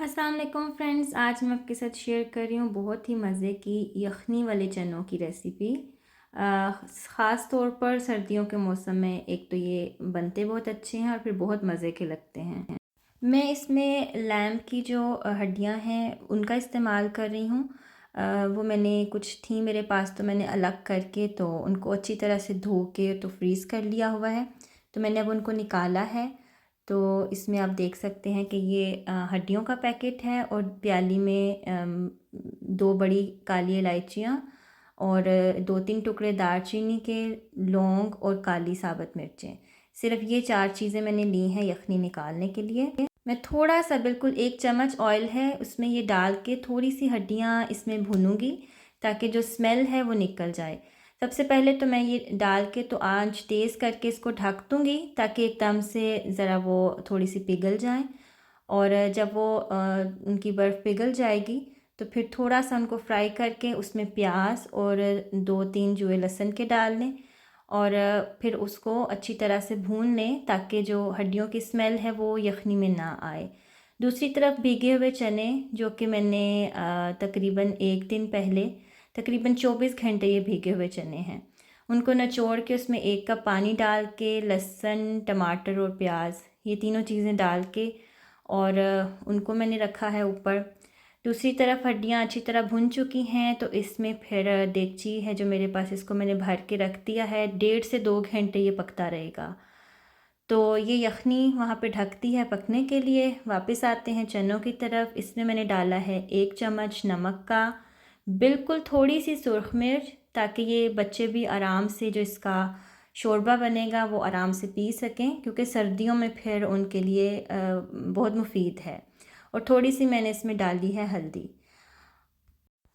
अस्सलाम वालेकुम फ्रेंड्स, आज मैं आपके साथ शेयर कर रही हूँ बहुत ही मज़े की यखनी वाले चनों की रेसिपी। ख़ास तौर पर सर्दियों के मौसम में एक तो ये बनते बहुत अच्छे हैं और फिर बहुत मज़े के लगते हैं। मैं इसमें लैम्प की जो हड्डियाँ हैं उनका इस्तेमाल कर रही हूँ। वो मैंने कुछ थी मेरे पास तो मैंने अलग करके तो उनको अच्छी तरह से धो के तो फ्रीज़ कर लिया हुआ है। तो मैंने अब उनको निकाला है। तो इसमें आप देख सकते हैं कि ये हड्डियों का पैकेट है और प्याली में 2 बड़ी काली इलायचियाँ और 2-3 टुकड़े दालचीनी के, लौंग और काली साबुत मिर्चें। सिर्फ़ ये 4 चीज़ें मैंने ली हैं यखनी निकालने के लिए। मैं थोड़ा-सा बिल्कुल 1 चम्मच ऑयल है उसमें ये डाल के थोड़ी-सी हड्डियाँ इसमें भूनूँगी ताकि जो स्मेल है वो निकल जाए। सबसे पहले तो मैं ये डाल के तो आंच तेज़ करके इसको ढक दूँगी ताकि एकदम से ज़रा वो थोड़ी-सी पिघल जाएँ और जब वो उनकी बर्फ़ पिघल जाएगी तो फिर थोड़ा-सा उनको फ्राई करके उसमें प्याज़ और 2-3 जुए लहसुन के डाल लें और फिर उसको अच्छी तरह से भून लें ताकि जो हड्डियों की स्मेल है वो यखनी में ना आए। दूसरी तरफ भीगे हुए चने जो कि मैंने तकरीबन 1 दिन पहले तकरीबन 24 घंटे ये भीगे हुए चने हैं। उनको निचोड़ के उसमें 1 कप पानी डाल के लहसुन, टमाटर और प्याज़ ये तीनों चीज़ें डाल के और उनको मैंने रखा है ऊपर। दूसरी तरफ हड्डियाँ अच्छी तरह भुन चुकी हैं तो इसमें फिर देगची है जो मेरे पास इसको मैंने भर के रख दिया है। 1.5 से 2 घंटे ये पकता रहेगा। तो ये यखनी वहाँ पे ढक दी है पकने के लिए। वापस आते हैं चनों की तरफ। इसमें मैंने डाला है 1 चम्मच नमक का, बिल्कुल थोड़ी-सी सुर्ख मिर्च ताकि ये बच्चे भी आराम से जो इसका शोरबा बनेगा वो आराम से पी सकें क्योंकि सर्दियों में फिर उनके लिए बहुत मुफ़ीद है। और थोड़ी-सी मैंने इसमें डाली है हल्दी।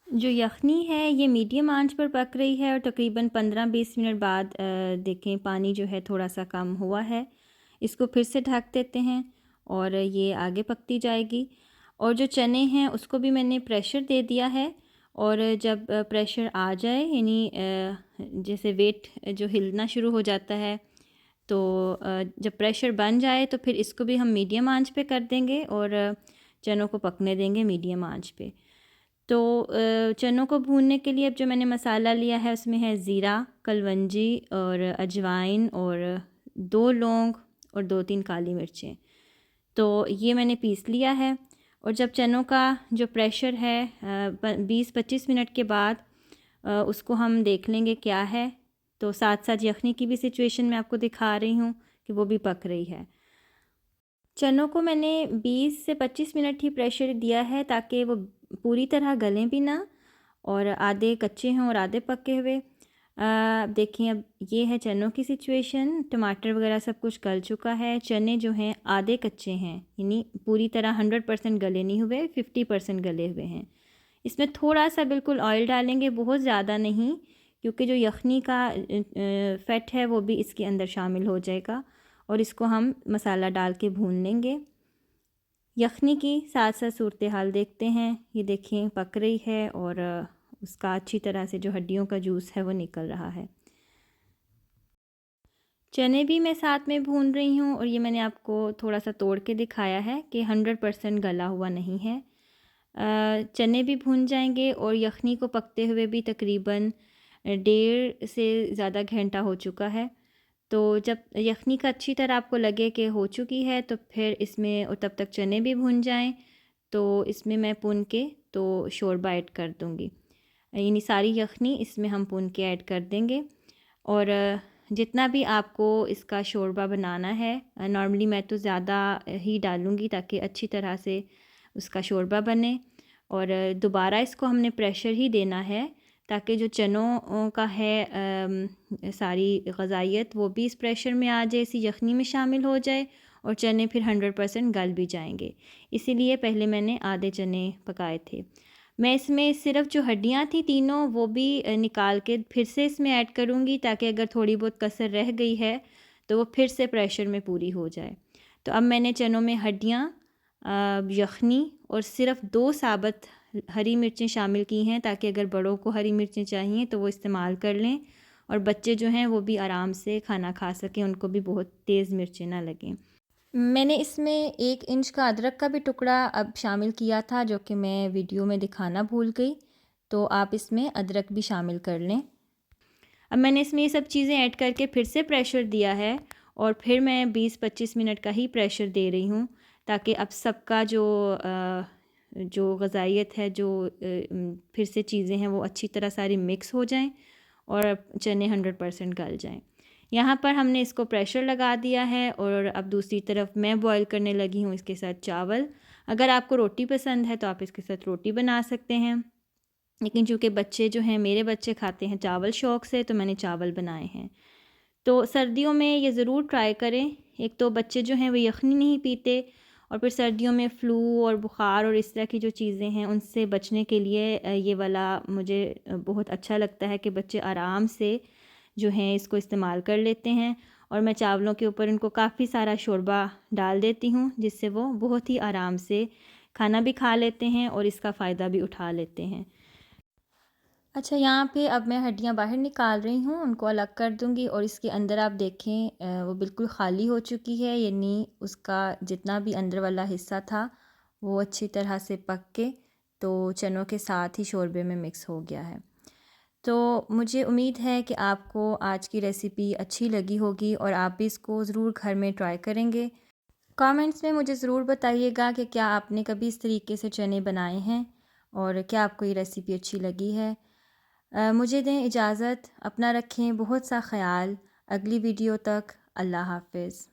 जो यखनी है ये मीडियम आंच पर पक रही है और तकरीबन 15-20 मिनट बाद देखें पानी जो है थोड़ा सा कम हुआ है। इसको फिर से ढक देते हैं और ये आगे पकती जाएगी। और जो चने हैं उसको भी मैंने प्रेशर दे दिया है और जब प्रेशर आ जाए यानी जैसे वेट जो हिलना शुरू हो जाता है तो जब प्रेशर बन जाए तो फिर इसको भी हम मीडियम आंच पे कर देंगे और चनों को पकने देंगे मीडियम आंच पे। तो चनों को भूनने के लिए अब जो मैंने मसाला लिया है उसमें है ज़ीरा, कलवंजी और अजवाइन और 2 लौंग और 2-3 काली मिर्चें। तो ये मैंने पीस लिया है और जब चनों का जो प्रेशर है 20-25 मिनट के बाद उसको हम देख लेंगे क्या है। तो साथ-साथ यखनी की भी सिचुएशन मैं आपको दिखा रही हूँ कि वो भी पक रही है। चनों को मैंने 20 से 25 मिनट ही प्रेशर दिया है ताकि वो पूरी तरह गलें भी ना और आधे कच्चे हों और आधे पके हुए। अब देखिए अब ये है चनों की सिचुएशन। टमाटर वगैरह सब कुछ गल चुका है। चने जो हैं आधे कच्चे हैं यानी पूरी तरह 100% गले नहीं हुए, 50% गले हुए हैं। इसमें थोड़ा सा बिल्कुल ऑयल डालेंगे, बहुत ज़्यादा नहीं, क्योंकि जो यखनी का फ़ैट है वो भी इसके अंदर शामिल हो जाएगा और इसको हम मसाला डाल के भून लेंगे। यखनी की साथ साथ सूरत हाल देखते हैं। ये देखें पक रही है और उसका अच्छी तरह से जो हड्डियों का जूस है वो निकल रहा है। चने भी मैं साथ में भून रही हूँ और ये मैंने आपको थोड़ा सा तोड़ के दिखाया है कि 100% गला हुआ नहीं है। चने भी भून जाएंगे और यखनी को पकते हुए भी तकरीबन 1.5 से ज़्यादा घंटा हो चुका है। तो जब यखनी का अच्छी तरह आपको लगे कि हो चुकी है तो फिर इसमें और तब तक चने भी भून जाएं तो इसमें मैं भून के तो शोरबा ऐड कर दूँगी। यानी सारी यखनी इसमें हम भून के ऐड कर देंगे और जितना भी आपको इसका शोरबा बनाना है, नॉर्मली मैं तो ज़्यादा ही डालूँगी ताकि अच्छी तरह से उसका शोरबा बने और दोबारा इसको हमने प्रेशर ही देना है ताकि जो चनों का है सारी ग़ज़ाइयत वो भी इस प्रेशर में आ जाए, इसी यखनी में शामिल हो जाए और चने फिर 100% गल भी जाएंगे। इसीलिए पहले मैंने आधे चने पकाए थे। मैं इसमें सिर्फ़ जो हड्डियाँ थी तीनों वो भी निकाल के फिर से इसमें ऐड करूँगी ताकि अगर थोड़ी बहुत कसर रह गई है तो वो फिर से प्रेशर में पूरी हो जाए। तो अब मैंने चनों में हड्डियाँ, यखनी और सिर्फ़ 2 साबुत हरी मिर्चें शामिल की हैं ताकि अगर बड़ों को हरी मिर्चें चाहिए तो वो इस्तेमाल कर लें और बच्चे जो हैं वो भी आराम से खाना खा सकें, उनको भी बहुत तेज़ मिर्चें ना लगें। मैंने इसमें 1 इंच का अदरक का भी टुकड़ा अब शामिल किया था, जो कि मैं वीडियो में दिखाना भूल गई, तो आप इसमें अदरक भी शामिल कर लें। अब मैंने इसमें ये सब चीज़ें ऐड करके फिर से प्रेशर दिया है और फिर मैं 20-25 मिनट का ही प्रेशर दे रही हूँ, ताकि अब सबका जो ग़ज़ाइयत है, फिर से चीज़ें हैं, वो अच्छी तरह सारी मिक्स हो जाएं और चने 100% गल जाएं। यहाँ पर हमने इसको प्रेशर लगा दिया है और अब दूसरी तरफ मैं बॉईल करने लगी हूँ इसके साथ चावल। अगर आपको रोटी पसंद है तो आप इसके साथ रोटी बना सकते हैं, लेकिन चूँकि बच्चे जो हैं, मेरे बच्चे खाते हैं चावल शौक़ से, तो मैंने चावल बनाए हैं। तो सर्दियों में ये ज़रूर ट्राई करें। एक तो बच्चे जो हैं वो यखनी नहीं पीते, और फिर सर्दियों में फ़्लू और बुख़ार और इस तरह की जो चीज़ें हैं उनसे बचने के लिए ये वाला मुझे बहुत अच्छा लगता है कि बच्चे आराम से जो हैं इसको इस्तेमाल कर लेते हैं। और मैं चावलों के ऊपर इनको काफ़ी सारा शोरबा डाल देती हूँ, जिससे वो बहुत ही आराम से खाना भी खा लेते हैं और इसका फ़ायदा भी उठा लेते हैं। अच्छा, यहाँ पे अब मैं हड्डियाँ बाहर निकाल रही हूँ, उनको अलग कर दूँगी और इसके अंदर आप देखें वो बिल्कुल ख़ाली हो चुकी है, यानी उसका जितना भी अंदर वाला हिस्सा था वो अच्छी तरह से पक के तो चनों के साथ ही शोरबे में मिक्स हो गया है। तो मुझे उम्मीद है कि आपको आज की रेसिपी अच्छी लगी होगी और आप भी इसको ज़रूर घर में ट्राई करेंगे। कमेंट्स में मुझे ज़रूर बताइएगा कि क्या आपने कभी इस तरीके से चने बनाए हैं और क्या आपको ये रेसिपी अच्छी लगी है। मुझे दें इजाज़त, अपना रखें बहुत सा ख़याल। अगली वीडियो तक अल्लाह हाफ़िज़।